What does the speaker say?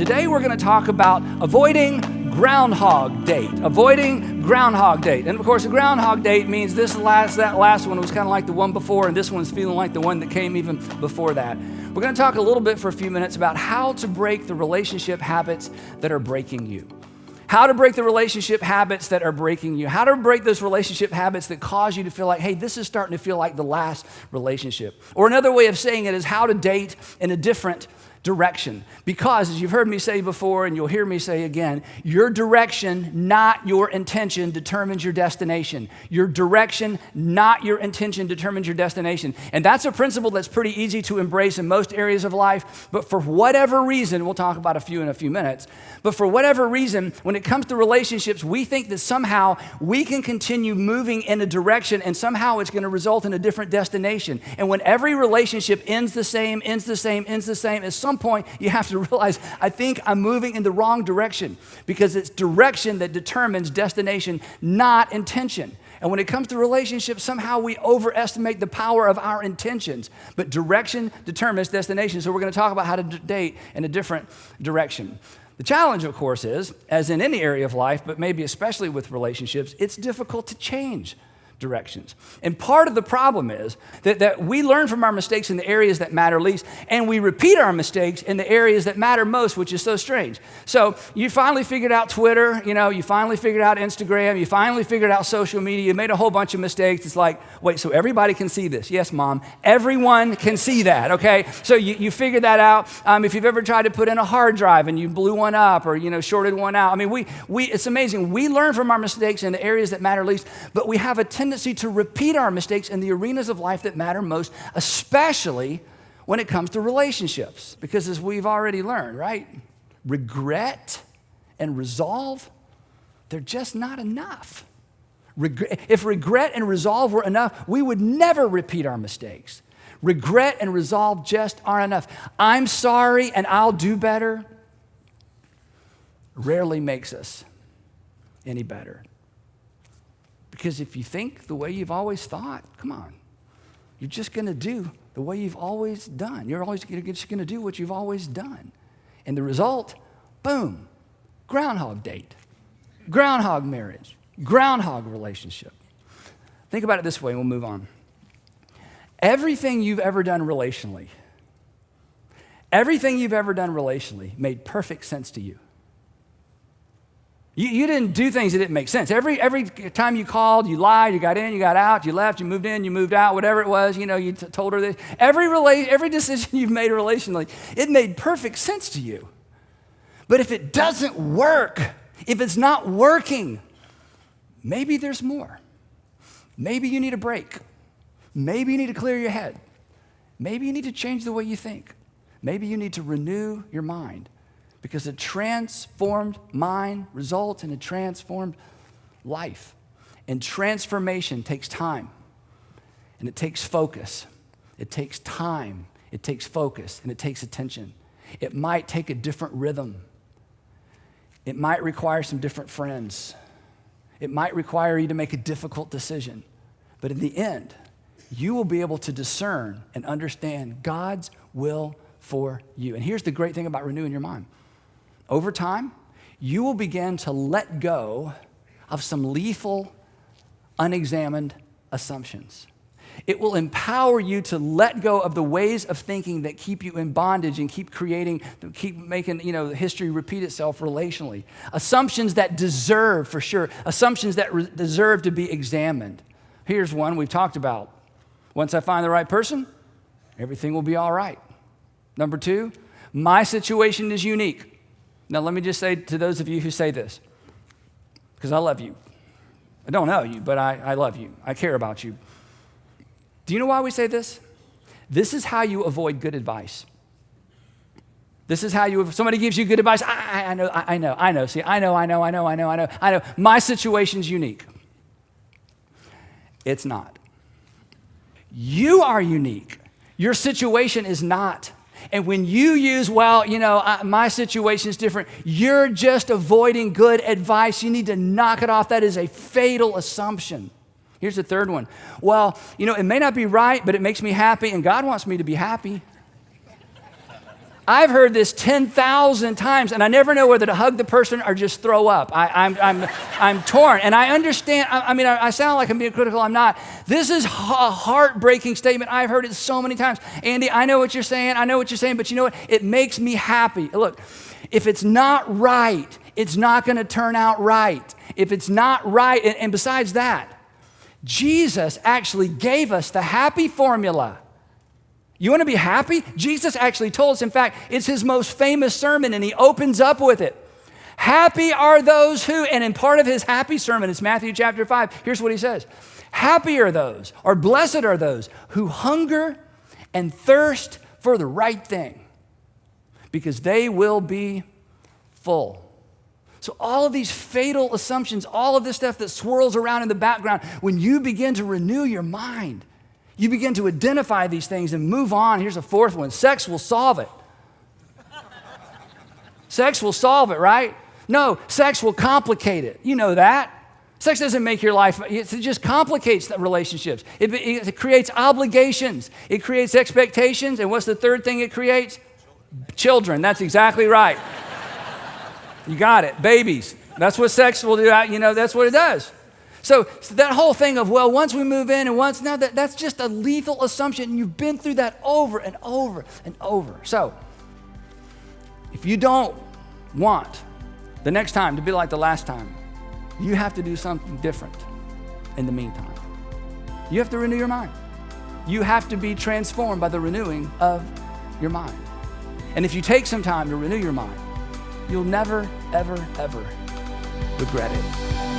today we're going to talk about avoiding groundhog date. Avoiding groundhog date. And of course, a groundhog date means that last one was kind of like the one before, and this one's feeling like the one that came even before that. We're going to talk a little bit for a few minutes about how to break the relationship habits that are breaking you. How to break the relationship habits that are breaking you. How to break those relationship habits that cause you to feel like, hey, this is starting to feel like the last relationship. Or another way of saying it is how to date in a different direction. Because, as you've heard me say before, and you'll hear me say again, your direction, not your intention, determines your destination. Your direction, not your intention, determines your destination. And that's a principle that's pretty easy to embrace in most areas of life, but for whatever reason, we'll talk about a few in a few minutes, but for whatever reason, when it comes to relationships, we think that somehow we can continue moving in a direction and somehow it's going to result in a different destination. And when every relationship ends the same, at some point, you have to realize, I think I'm moving in the wrong direction, because it's direction that determines destination, not intention. And when it comes to relationships, somehow we overestimate the power of our intentions, but direction determines destination. So we're going to talk about how to date in a different direction. The challenge, of course, is, as in any area of life, but maybe especially with relationships, it's difficult to change directions. And part of the problem is that we learn from our mistakes in the areas that matter least, and we repeat our mistakes in the areas that matter most, which is so strange. So you finally figured out Twitter, you finally figured out Instagram, you finally figured out social media, you made a whole bunch of mistakes. It's like, wait, so everybody can see this? Yes, Mom, everyone can see that, okay? So you figured that out. If you've ever tried to put in a hard drive and you blew one up or, shorted one out, I mean, it's amazing. We learn from our mistakes in the areas that matter least, but we have a tendency to repeat our mistakes in the arenas of life that matter most, especially when it comes to relationships. Because as we've already learned, right? Regret and resolve, they're just not enough. If regret and resolve were enough, we would never repeat our mistakes. Regret and resolve just aren't enough. I'm sorry and I'll do better rarely makes us any better. Because if you think the way you've always thought, come on, you're just going to do the way you've always done. You're just going to do what you've always done. And the result, boom, groundhog date, groundhog marriage, groundhog relationship. Think about it this way and we'll move on. Everything you've ever done relationally made perfect sense to you. You didn't do things that didn't make sense. Every time you called, you lied, you got in, you got out, you left, you moved in, you moved out, whatever it was, you told her this. Every decision you've made relationally, it made perfect sense to you. But if it doesn't work, if it's not working, maybe there's more. Maybe you need a break. Maybe you need to clear your head. Maybe you need to change the way you think. Maybe you need to renew your mind. Because a transformed mind results in a transformed life. And transformation takes time. And it takes focus. It takes time. It takes focus. And it takes attention. It might take a different rhythm. It might require some different friends. It might require you to make a difficult decision. But in the end, you will be able to discern and understand God's will for you. And here's the great thing about renewing your mind. Over time, you will begin to let go of some lethal, unexamined assumptions. It will empower you to let go of the ways of thinking that keep you in bondage and keep making history repeat itself relationally. Assumptions that deserve, for sure, assumptions that deserve to be examined. Here's one we've talked about. Once I find the right person, everything will be all right. Number 2, my situation is unique. Now, let me just say to those of you who say this, because I love you. I don't know you, but I love you. I care about you. Do you know why we say this? This is how you avoid good advice. This is how if somebody gives you good advice, I know. See, I know. My situation's unique. It's not. You are unique. Your situation is not. And when you use, my situation is different, you're just avoiding good advice. You need to knock it off. That is a fatal assumption. Here's the third one. Well, it may not be right, but it makes me happy, and God wants me to be happy. I've heard this 10,000 times, and I never know whether to hug the person or just throw up. I'm torn, and I understand. I sound like I'm being critical. I'm not. This is a heartbreaking statement. I've heard it so many times. Andy, I know what you're saying. But you know what? It makes me happy. Look, if it's not right, it's not going to turn out right. If it's not right, and besides that, Jesus actually gave us the happy formula. You want to be happy? Jesus actually told us. In fact, it's his most famous sermon, and he opens up with it. Happy are those who, and in part of his happy sermon, it's Matthew chapter 5. Here's what he says. Happy are those, or blessed are those, who hunger and thirst for the right thing, because they will be full. So all of these fatal assumptions, all of this stuff that swirls around in the background, when you begin to renew your mind, you begin to identify these things and move on. Here's a fourth one. Sex will solve it. Sex will solve it, right? No, sex will complicate it. You know that. Sex doesn't make your life, it just complicates the relationships. It creates obligations. It creates expectations. And what's the third thing it creates? Children. That's exactly right. You got it. Babies. That's what sex will do. That's what it does. So that whole thing of, well, once we move in and that's just a lethal assumption. And you've been through that over and over and over. So if you don't want the next time to be like the last time, you have to do something different in the meantime. You have to renew your mind. You have to be transformed by the renewing of your mind. And if you take some time to renew your mind, you'll never, ever, ever regret it.